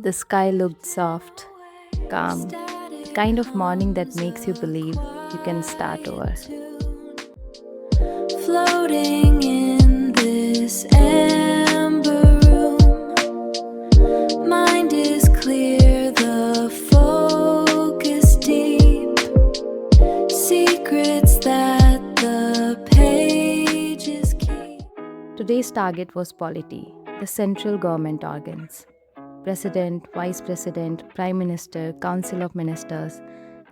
The sky looked soft, calm, the kind of morning that makes you believe you can start over. Floating in this amber room, mind is clear, the focus deep, secrets that the pages keep. Today's target was polity, the central government organs. President, Vice President, Prime Minister, Council of Ministers.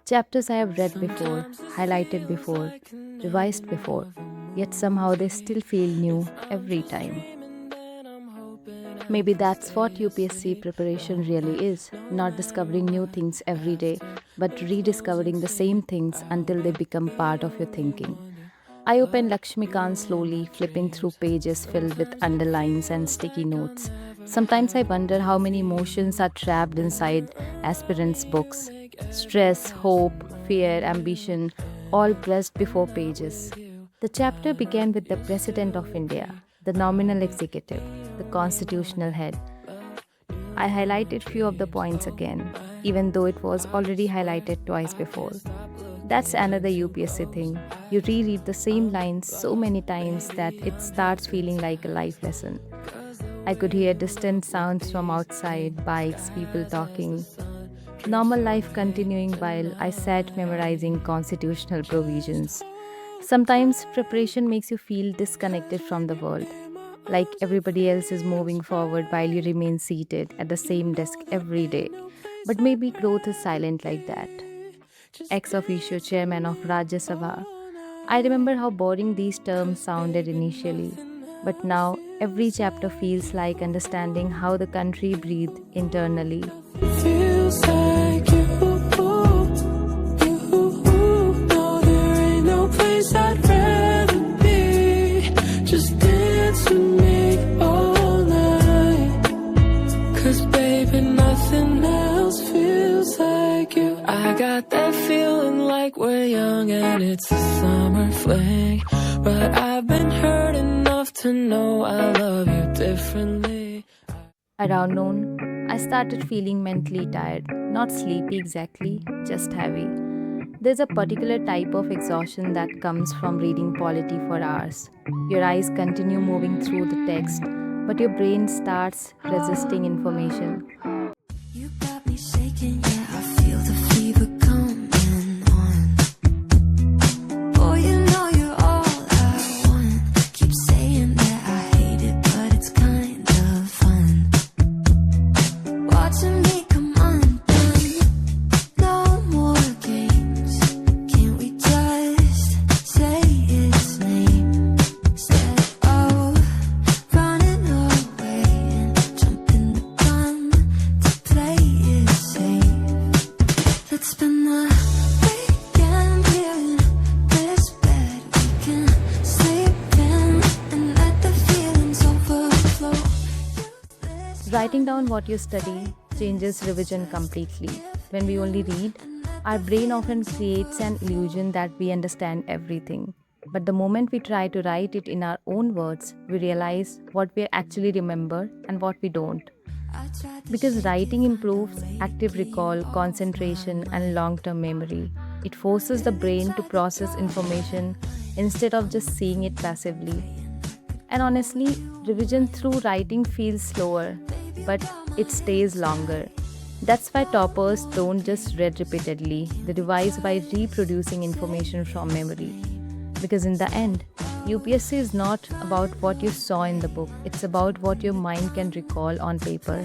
Chapters I have read before, highlighted before, revised before, yet somehow they still feel new every time. Maybe that's what UPSC preparation really is, not discovering new things every day, but rediscovering the same things until they become part of your thinking. I opened Laxmikanth slowly, flipping through pages filled with underlines and sticky notes. Sometimes I wonder how many emotions are trapped inside aspirants' books. Stress, hope, fear, ambition, all pressed before pages. The chapter began with the President of India, the nominal executive, the constitutional head. I highlighted few of the points again, even though it was already highlighted twice before. That's another UPSC thing. You reread the same lines so many times that it starts feeling like a life lesson. I could hear distant sounds from outside, bikes, people talking. Normal life continuing while I sat memorizing constitutional provisions. Sometimes preparation makes you feel disconnected from the world, like everybody else is moving forward while you remain seated at the same desk every day. But maybe growth is silent like that. Ex officio chairman of Rajya Sabha. I remember how boring these terms sounded initially, but now every chapter feels like understanding how the country breathed internally. Feels like you. No, there ain't no place I'd rather be. Just dance with me all night. 'Cause baby, nothing else feels like you. I got that feeling like we're young and it's a summer fling. But I've been hurt enough to know I love you differently. Around noon, I started feeling mentally tired, not sleepy exactly, just heavy. There's a particular type of exhaustion that comes from reading polity for hours. Your eyes continue moving through the text, but your brain starts resisting information. You got me shaking, yeah, I feel the fever coming on. Boy, you know you're all I want. Keep saying that I hate it, but it's kind of fun. Watching me come undone. No more games. Can't we just say its name? Instead of running away and jumping the gun to play it safe. Let's spend the weekend here in this bed. We can sleep in and let the feelings overflow. Writing down what you study changes revision completely. When we only read, our brain often creates an illusion that we understand everything. But the moment we try to write it in our own words, we realize what we actually remember and what we don't. Because writing improves active recall, concentration, and long term memory. It forces the brain to process information instead of just seeing it passively. And honestly, revision through writing feels slower, but it stays longer. That's why toppers don't just read repeatedly, they revise by reproducing information from memory. Because in the end, UPSC is not about what you saw in the book, it's about what your mind can recall on paper.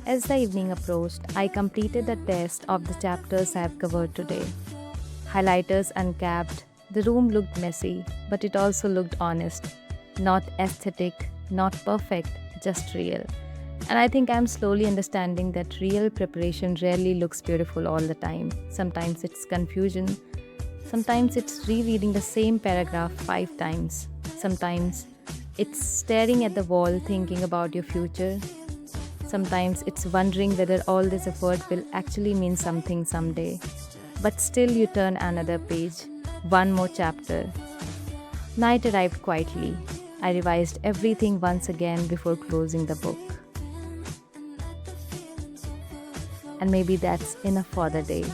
As the evening approached, I completed the test of the chapters I have covered today. Highlighters uncapped, the room looked messy, but it also looked honest. Not aesthetic, not perfect, just real. And I think I'm slowly understanding that real preparation rarely looks beautiful all the time. Sometimes it's confusion, sometimes it's rereading the same paragraph 5 times, sometimes it's staring at the wall thinking about your future. Sometimes it's wondering whether all this effort will actually mean something someday. But still, you turn another page, one more chapter. Night arrived quietly. I revised everything once again before closing the book. And maybe that's enough for the day.